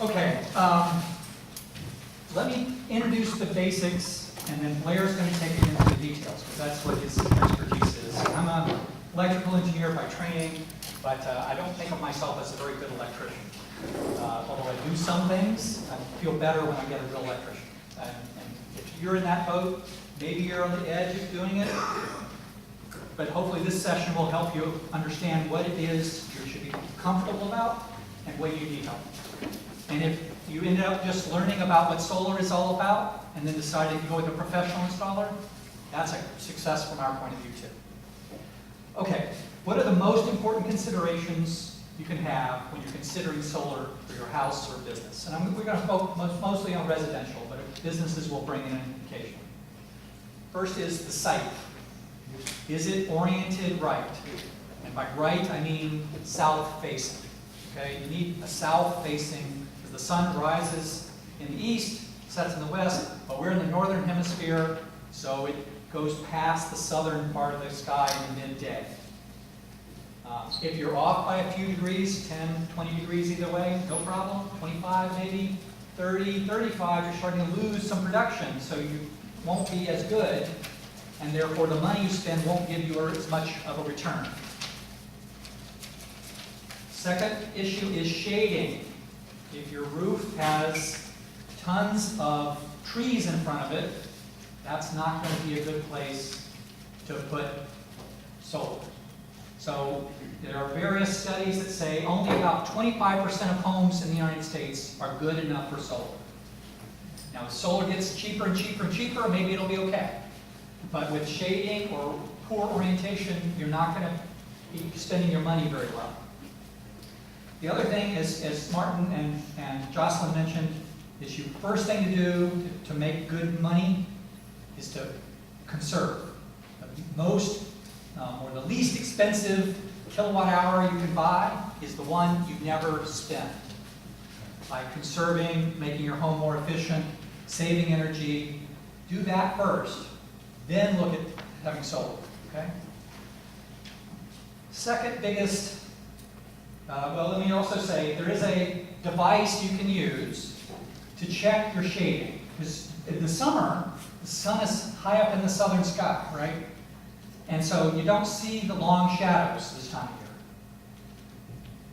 Okay, let me introduce the basics, and then Blair's going to take you into the details, because that's what his expertise is. I'm an electrical engineer by training, but I don't think of myself as a very good electrician. Although I do some things, I feel better when I get a real electrician. And if you're in that boat, maybe you're on the edge of doing it, but hopefully this session will help you understand what it is you should be comfortable about and when you need help. And if you end up just learning about what solar is all about and then deciding to go with a professional installer, that's a success from our point of view too. Okay, what are the most important considerations you can have when you're considering solar for your house or business? And we're going to focus mostly on residential, but businesses will bring in occasionally. First is the site. Is it oriented right? And by right, I mean south facing. Okay, you need a south facing, because the sun rises in the east, sets in the west, but we're in the northern hemisphere, so it goes past the southern part of the sky in the midday. If you're off by a few degrees, 10, 20 degrees either way, no problem. 25 maybe, 30, 35, you're starting to lose some production, so you won't be as good, and therefore the money you spend won't give you as much of a return. Second issue is shading. If your roof has tons of trees in front of it, that's not going to be a good place to put solar. So there are various studies that say only about 25% of homes in the United States are good enough for solar. Now, if solar gets cheaper and cheaper and cheaper, maybe it'll be okay. But with shading or poor orientation, you're not going to be spending your money very well. The other thing is, as Martin and Jocelyn mentioned, is your first thing to do to make good money is to conserve. The most or the least expensive kilowatt hour you can buy is the one you never spend. By conserving, making your home more efficient, saving energy, do that first. Then look at having solar, okay? Second biggest, well, let me also say, there is a device you can use to check your shading. Because in the summer, the sun is high up in the southern sky, right? And so you don't see the long shadows this time of year.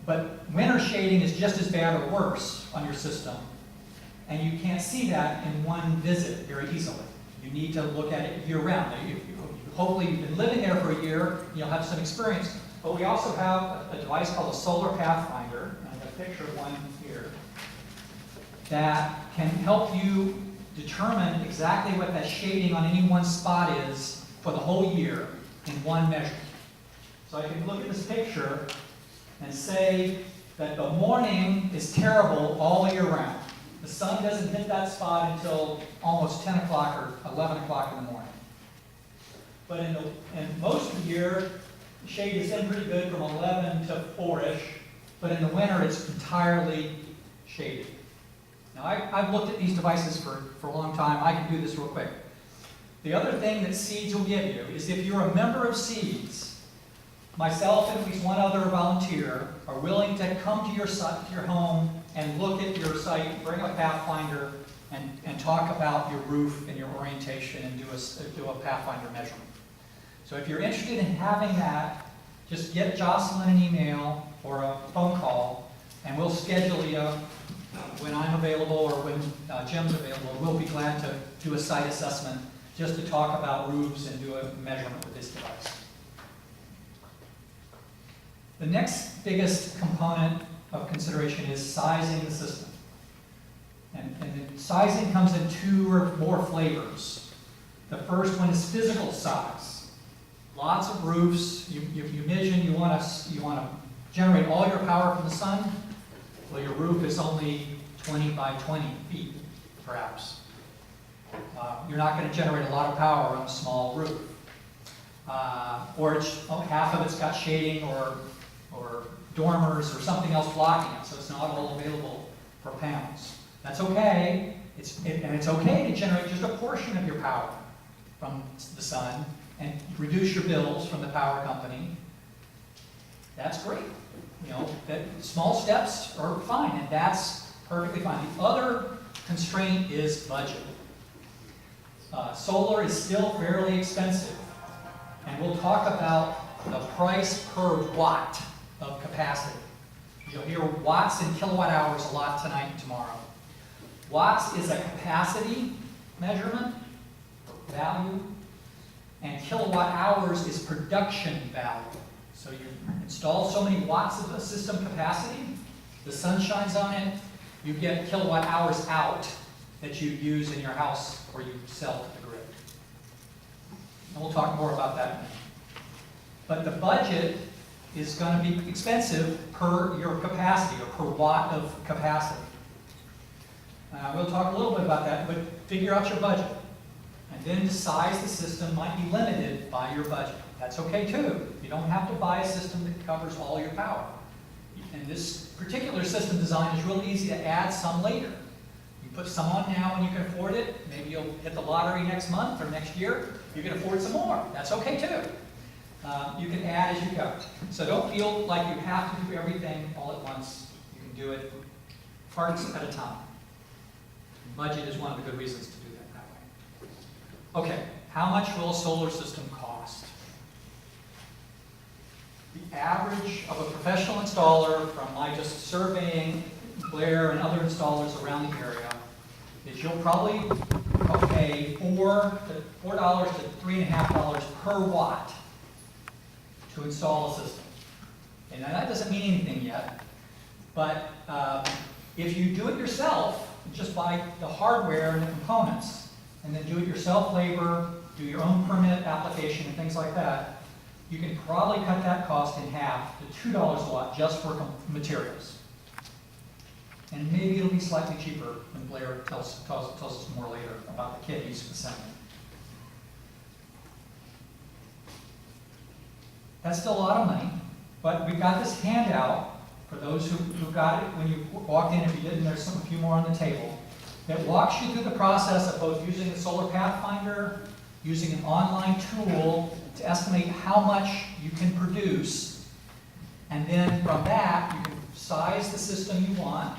But winter shading is just as bad or worse on your system. And you can't see that in one visit very easily. You need to look at it year-round. Hopefully you've been living there for a year, you'll have some experience. But we also have a device called a Solar Pathfinder, and I have a picture of one here, that can help you determine exactly what that shading on any one spot is for the whole year in one measure. So I can look at this picture and say that the morning is terrible all year round. The sun doesn't hit that spot until almost 10 o'clock or 11 o'clock in the morning. But in most of the year, the shade is in pretty good from 11 to 4-ish, but in the winter it's entirely shaded. Now I've looked at these devices for a long time. I can do this real quick. The other thing that Seeds will give you is if you're a member of Seeds, myself and at least one other volunteer are willing to come to your site, to your home, and look at your site, bring a Pathfinder, and talk about your roof and your orientation and do a Pathfinder measurement. So if you're interested in having that, just get Jocelyn an email or a phone call, and we'll schedule you when I'm available or when Jim's available. We'll be glad to do a site assessment just to talk about roofs and do a measurement with this device. The next biggest component of consideration is sizing the system. And the sizing comes in 2 or more flavors. The first one is physical size. Lots of roofs, you envision you want to generate all your power from the sun. Well, your roof is only 20 by 20 feet, perhaps. You're not going to generate a lot of power on a small roof. Or half of it's got shading or dormers or something else blocking it, so it's not all available for panels. That's okay. And it's okay to generate just a portion of your power from the sun and reduce your bills from the power company. That's great. That small steps are fine, and that's perfectly fine. The other constraint is budget. Solar is still fairly expensive, and we'll talk about the price per watt of capacity. You'll hear watts and kilowatt hours a lot tonight and tomorrow. Watts is a capacity measurement, value, and kilowatt hours is production value. So you install so many watts of the system capacity, the sun shines on it, you get kilowatt hours out that you use in your house or you sell to the grid. And we'll talk more about that in a minute. But the budget is going to be expensive per your capacity or per watt of capacity. We'll talk a little bit about that, but figure out your budget. And then the size of the system might be limited by your budget. That's okay too. You don't have to buy a system that covers all your power. And this particular system design is real easy to add some later. You put some on now when you can afford it. Maybe you'll hit the lottery next month or next year. You can afford some more. That's okay too. You can add as you go. So don't feel like you have to do everything all at once. You can do it parts at a time. Budget is one of the good reasons to do that way. Okay, how much will a solar system cost? The average of a professional installer, from my just surveying Blair and other installers around the area, is you'll probably pay $4 to $3.50 per watt to install a system. And that doesn't mean anything yet, but if you do it yourself, just buy the hardware and the components, and then do it yourself labor, do your own permit application and things like that, you can probably cut that cost in half to $2 a watt just for materials. And maybe it'll be slightly cheaper when Blair tells us more later about the kit he's assembling. That's still a lot of money, but we've got this handout for those who got it when you walked in. If you didn't, there's a few more on the table that walks you through the process of both using the Solar Pathfinder, using an online tool to estimate how much you can produce, and then from that you can size the system you want,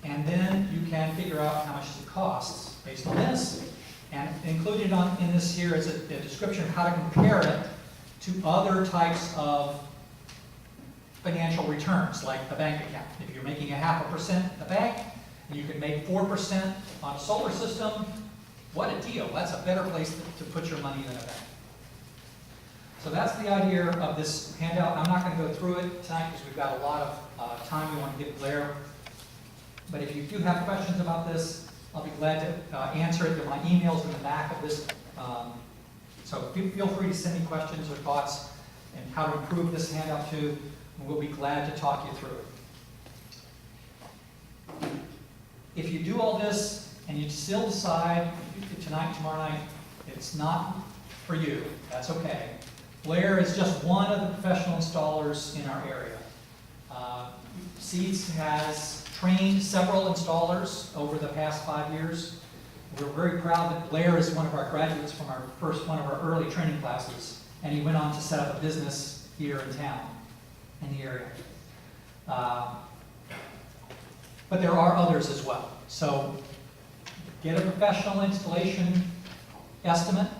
and then you can figure out how much it costs based on this. And included in this here is a description of how to compare it to other types of financial returns, like the bank account. If you're making 0.5% at the bank, and you can make 4% on a solar system, what a deal. That's a better place to put your money than a bank. So that's the idea of this handout. I'm not going to go through it tonight because we've got a lot of time we want to give Blair. But if you do have questions about this, I'll be glad to answer it. There are my emails in the back of this. So feel free to send me questions or thoughts and how to improve this handout too, and we'll be glad to talk you through it. If you do all this and you still decide tonight, tomorrow night, it's not for you, that's okay. Blair is just one of the professional installers in our area. Seeds has trained several installers over the past 5 years. We're very proud that Blair is one of our graduates from one of our early training classes, and he went on to set up a business here in town, in the area. But there are others as well. So get a professional installation estimate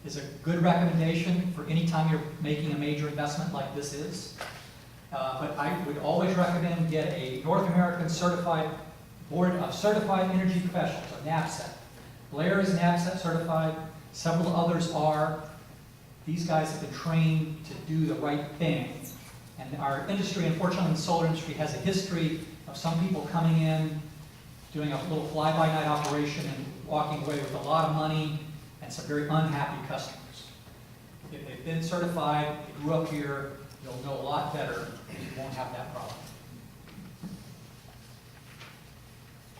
is a good recommendation for any time you're making a major investment like this is. But I would always recommend get a North American Certified Board of Certified Energy Professionals, or NABCET. Blair is NABCET certified, several others are. These guys have been trained to do the right thing. And our industry, unfortunately, the solar industry has a history of some people coming in, doing a little fly-by-night operation and walking away with a lot of money and some very unhappy customers. If they've been certified, they grew up here, you'll know a lot better, and you won't have that problem.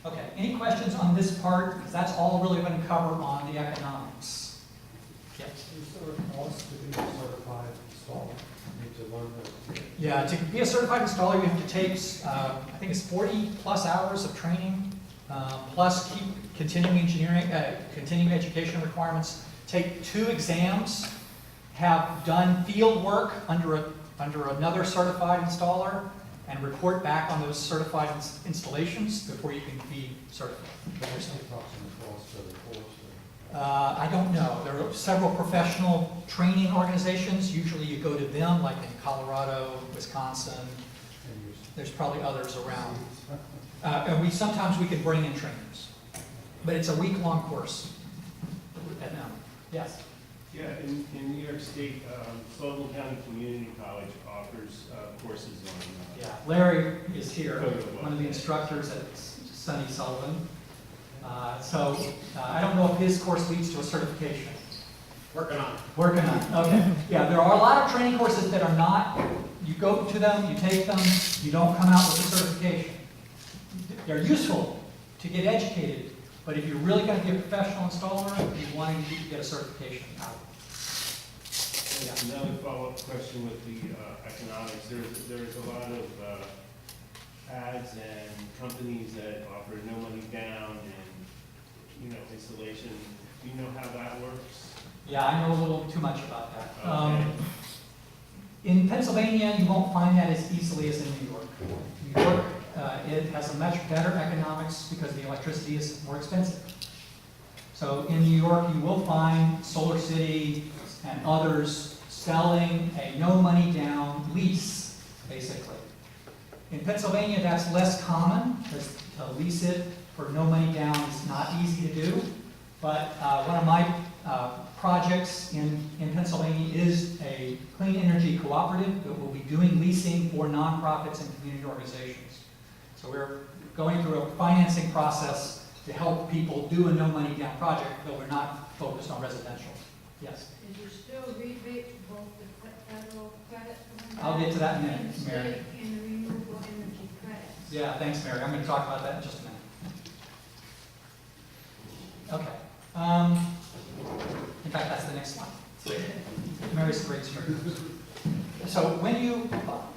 Okay, any questions on this part? Because that's all really going to cover on the economics. Yes? Is there a cost to be a certified installer? You need to learn that. Yeah, to be a certified installer, you have to take, I think it's 40 plus hours of training, plus keep continuing engineering, continuing education requirements. Take 2 exams, have done field work under another certified installer, and report back on those certified installations before you can be certified. What's the approximate cost of the course? I don't know. There are several professional training organizations. Usually you go to them, like in Colorado, Wisconsin. And use? There's probably others around. And sometimes we can bring in trainers. But it's a week-long course. Yes? Yeah, in New York State, Sullivan County Community College offers courses on. Yeah. Larry is here, Code. one of the instructors at Sunny Sullivan. I don't know if his course leads to a certification. Working on it. Working on it, okay. Yeah, there are a lot of training courses that are not, you go to them, you take them, you don't come out with a certification. They're useful to get educated, but if you're really going to be a professional installer, you want to get a certification out. Another follow-up question with the economics. There's a lot of ads and companies that offer no money down and, installation. Do you know how that works? Yeah, I know a little too much about that. Okay. In Pennsylvania, you won't find that as easily as in New York. New York, it has a much better economics because the electricity is more expensive. So in New York, you will find Solar City and others selling a no money down lease, basically. In Pennsylvania, that's less common, because to lease it for no money down is not easy to do. But one of my projects in Pennsylvania is a clean energy cooperative that will be doing leasing for nonprofits and community organizations. So we're going through a financing process to help people do a no money down project, though we're not focused on residential. Yes? Did you still rebate both the federal credit? I'll get to that in a minute, and Mary. state and the renewable energy credits? Yeah, thanks, Mary. I'm going to talk about that in just a minute. Okay. In fact, that's the next slide. Mary's a great speaker. So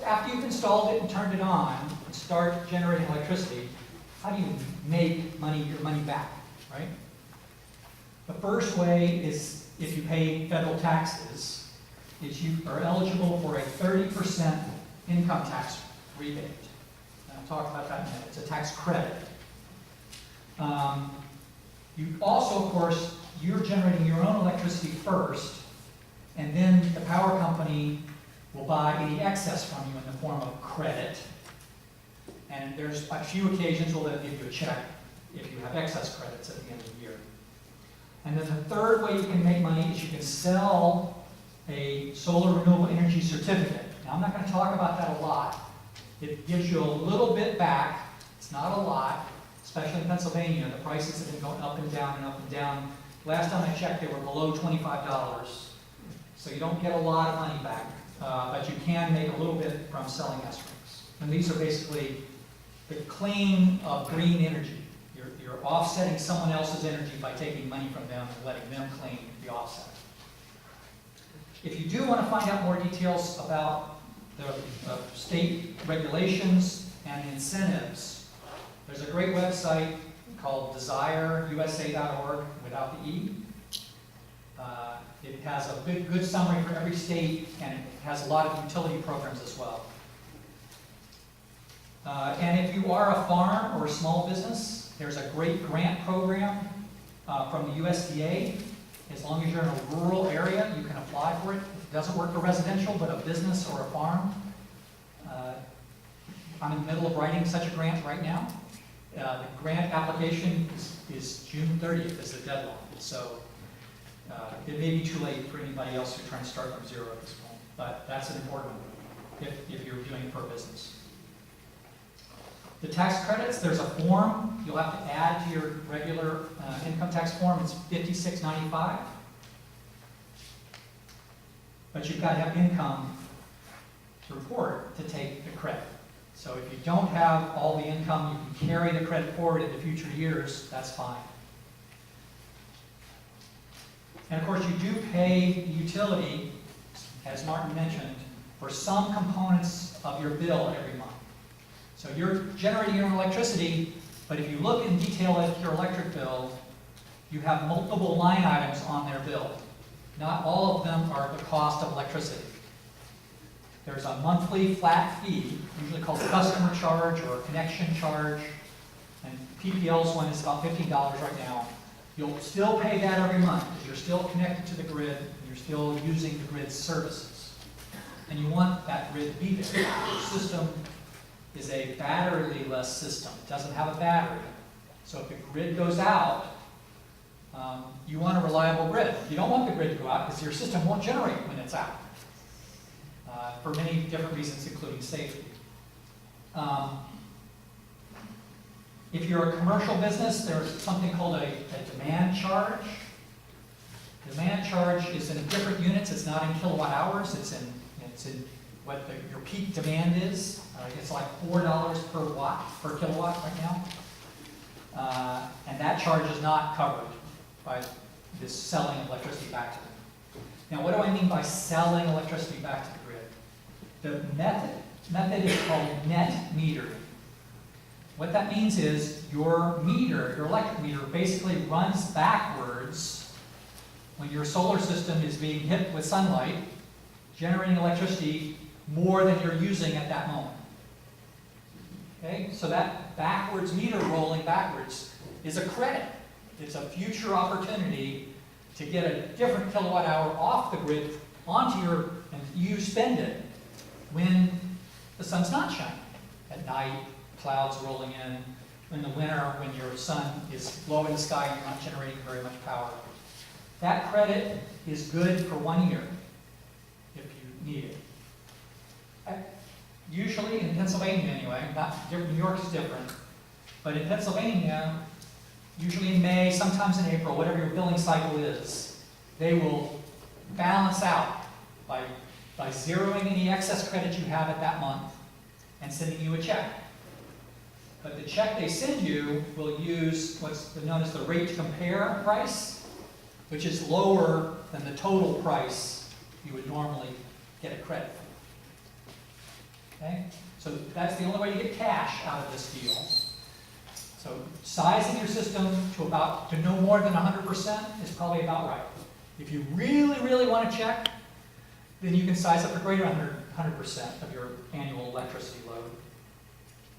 after you've installed it and turned it on and start generating electricity, how do you make your money back, right? The first way is if you pay federal taxes, is you are eligible for a 30% income tax rebate. And I'll talk about that in a minute. It's a tax credit. You also, of course, you're generating your own electricity first, and then the power company will buy any excess from you in the form of credit. And there's a few occasions where they'll give you a check if you have excess credits at the end of the year. And then the third way you can make money is you can sell a solar renewable energy certificate. Now, I'm not going to talk about that a lot. It gives you a little bit back. It's not a lot, especially in Pennsylvania. The prices have been going up and down and up and down. Last time I checked, they were below $25. So you don't get a lot of money back, but you can make a little bit from selling S-rings. And these are basically the claim of green energy. You're offsetting someone else's energy by taking money from them and letting them claim the offset. If you do want to find out more details about the state regulations and incentives, there's a great website called desireusa.org without the E. It has a good summary for every state, and it has a lot of utility programs as well. And if you are a farm or a small business, there's a great grant program from the USDA. As long as you're in a rural area, you can apply for it. It doesn't work for residential, but a business or a farm. I'm in the middle of writing such a grant right now. The grant application is June 30th is the deadline. So it may be too late for anybody else who's trying to start from zero at this point, but that's an important one if you're doing it for a business. The tax credits, there's a form you'll have to add to your regular income tax form. It's $56.95. But you've got to have income to report to take the credit. So if you don't have all the income, you can carry the credit forward into future years, that's fine. And of course, you do pay the utility, as Martin mentioned, for some components of your bill every month. So you're generating your own electricity, but if you look in detail at your electric bill, you have multiple line items on their bill. Not all of them are the cost of electricity. There's a monthly flat fee, usually called customer charge or connection charge. And PPL's one is about $15 right now. You'll still pay that every month because you're still connected to the grid and you're still using the grid's services. And you want that grid to be there. Your system is a battery-less system. It doesn't have a battery. So if the grid goes out, you want a reliable grid. You don't want the grid to go out because your system won't generate when it's out. For many different reasons, including safety. If you're a commercial business, there's something called a demand charge. Demand charge is in different units. It's not in kilowatt hours. It's in what your peak demand is. It's like $4 per kilowatt right now. And that charge is not covered by this selling electricity back to them. Now, what do I mean by selling electricity back to the grid? The method is called net metering. What that means is your meter, your electric meter, basically runs backwards when your solar system is being hit with sunlight, generating electricity more than you're using at that moment. Okay, so that backwards meter rolling backwards is a credit. It's a future opportunity to get a different kilowatt hour off the grid onto your, and you spend it when the sun's not shining. At night, clouds rolling in, in the winter when your sun is low in the sky and you're not generating very much power. That credit is good for 1 year if you need it. Usually in Pennsylvania anyway, New York is different, but in Pennsylvania, usually in May, sometimes in April, whatever your billing cycle is, they will balance out by zeroing any excess credit you have at that month and sending you a check. But the check they send you will use what's known as the rate to compare price, which is lower than the total price you would normally get a credit for. Okay? So that's the only way to get cash out of this deal. So sizing your system to no more than 100% is probably about right. If you really, really want to check, then you can size up to greater than 100% of your annual electricity load.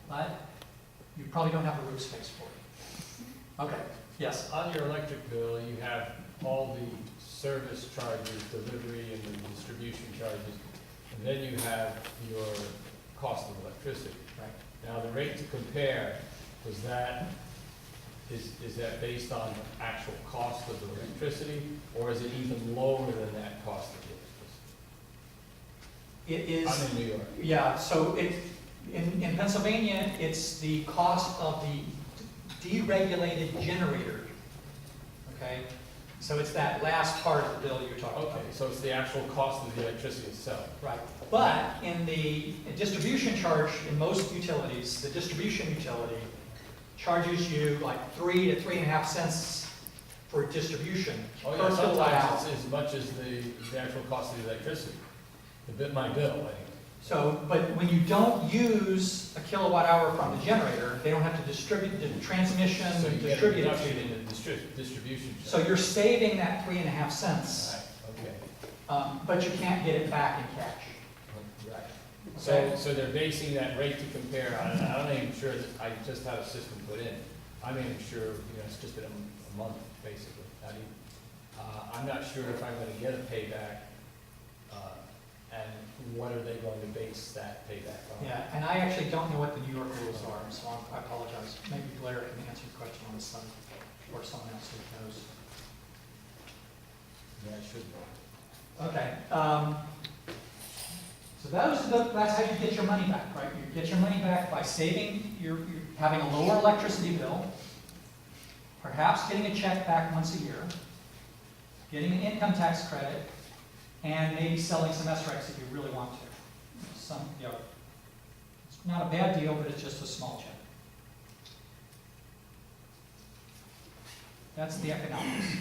But you probably don't have a roof space for it. Okay, yes? On your electric bill, you have all the service charges, delivery and the distribution charges, and then you have your cost of electricity. Right. Now, the rate to compare, is that based on the actual cost of the electricity, or is it even lower than that cost of the electricity? It is. I'm in New York. Yeah, so in Pennsylvania, it's the cost of the deregulated generator. Okay? So it's that last part of the bill you're talking about. Okay, so it's the actual cost of the electricity itself. Right. But in the distribution charge in most utilities, the distribution utility charges you like 3 to 3.5 cents for distribution Oh, per yeah, kilowatt hour. sometimes it's as much as the actual cost of the electricity. My bill, anyway. So, but when you don't use a kilowatt hour from the generator, they don't have to distribute the transmission, So you get a distribute it. reduction in the distribution charge. So you're saving that 3.5 cents, Right, okay. but you can't get it back in cash. Right. Okay. So they're basing that rate to compare, I'm not even sure that, I just had a system put in. I'm not even sure, it's just been a month, basically, not even. I'm not sure if I'm gonna get a payback, and what are they going to base that payback on? Yeah, and I actually don't know what the New York rules are, so I apologize. Maybe Blair can answer the question on this side, or someone else who knows. Yeah, I should know. Okay, so that's how you get your money back, right? You get your money back by saving, you're having a lower electricity bill, perhaps getting a check back once a year, getting an income tax credit, and maybe selling some SRECs if you really want to. It's not a bad deal, but it's just a small check. That's the economics.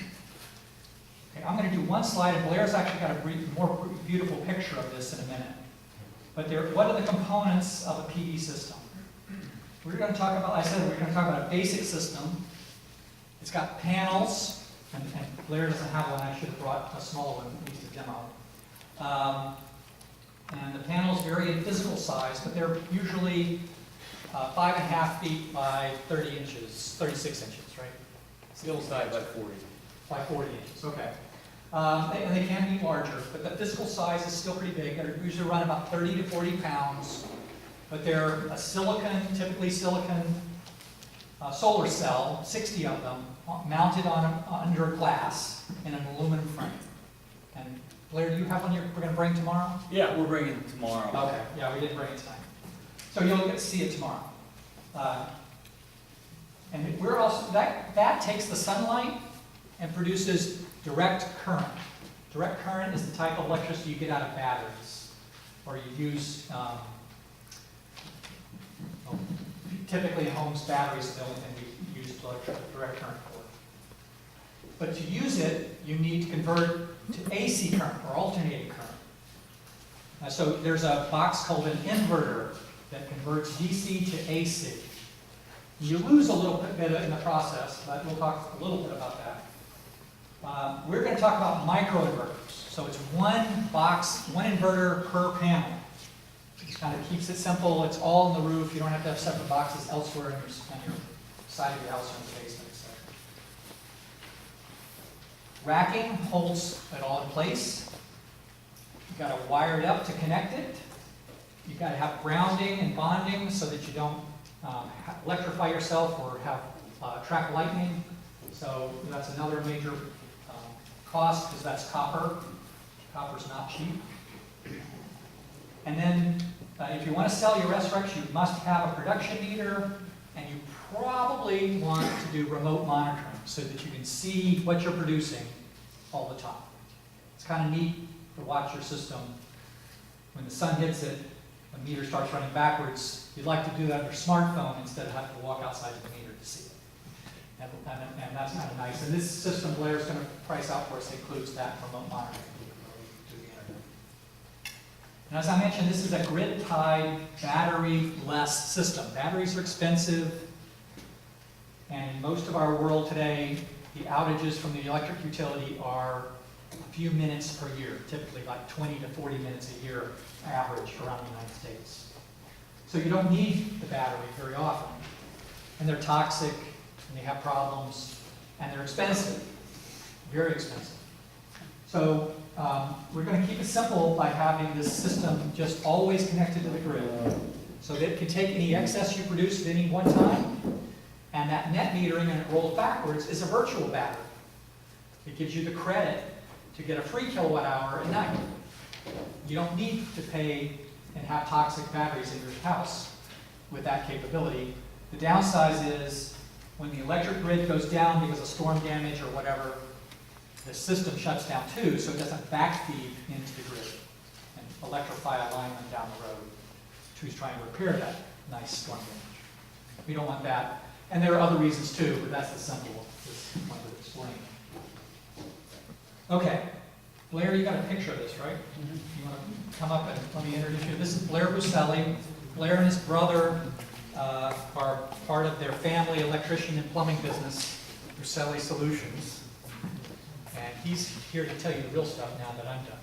Okay, I'm going to do one slide, and Blair's actually got a more beautiful picture of this in a minute. But what are the components of a PV system? We're going to talk about, we're going to talk about a basic system. It's got panels, and Blair doesn't have one. I should have brought a smaller one, at least a demo. And the panels vary in physical size, but they're usually 5.5 feet by 30 inches, 36 inches, right? Still side by 40. By 40 inches, okay. And they can be larger, but the physical size is still pretty big. They usually run about 30 to 40 pounds, but they're a silicon, typically silicon solar cell, 60 of them, mounted on under glass in an aluminum frame. And Blair, do you have one we're going to bring tomorrow? Yeah, we're bringing it tomorrow. Okay, yeah, we didn't bring it tonight. So you'll get to see it tomorrow. And we're also, that takes the sunlight and produces direct current. Direct current is the type of electricity you get out of batteries, or you use, typically in homes, batteries is the only thing we use direct current for. But to use it, you need to convert to AC current or alternating current. So there's a box called an inverter that converts DC to AC. You lose a little bit in the process, but we'll talk a little bit about that. We're going to talk about microinverters. So it's one box, one inverter per panel. It kind of keeps it simple. It's all on the roof. You don't have to have separate boxes elsewhere on your side of your house or in the basement, etc. Racking holds it all in place. You've got to wire it up to connect it. You've got to have grounding and bonding so that you don't electrify yourself or have track lightning. So that's another major cost, because that's copper. Copper's not cheap. And then if you want to sell your SRECs, you must have a production meter, and you probably want to do remote monitoring so that you can see what you're producing all the time. It's kind of neat to watch your system. When the sun hits it, the meter starts running backwards. You'd like to do that on your smartphone instead of having to walk outside the meter to see it. And that's kind of nice. And this system Blair's going to price out for us includes that remote monitoring through the internet. And as I mentioned, this is a grid-tied, battery-less system. Batteries are expensive, and in most of our world today, the outages from the electric utility are a few minutes per year, typically like 20 to 40 minutes a year average around the United States. So you don't need the battery very often. And they're toxic, and they have problems, and they're expensive, very expensive. So we're going to keep it simple by having this system just always connected to the grid. So that it can take any excess you produce at any one time, and that net metering, and it rolls backwards, is a virtual battery. It gives you the credit to get a free kilowatt hour at night. You don't need to pay and have toxic batteries in your house with that capability. The downside is when the electric grid goes down because of storm damage or whatever, the system shuts down too, so it doesn't backfeed into the grid and electrify a lineman down the road who's trying to repair that nice storm damage. We don't want that. And there are other reasons too, but that's the simple one to explain. Okay, Blair, you got a picture of this, right? You want to come up and let me introduce you? This is Blair Buselli. Blair and his brother are part of their family electrician and plumbing business, Buselli Solutions. And he's here to tell you the real stuff now that I'm done.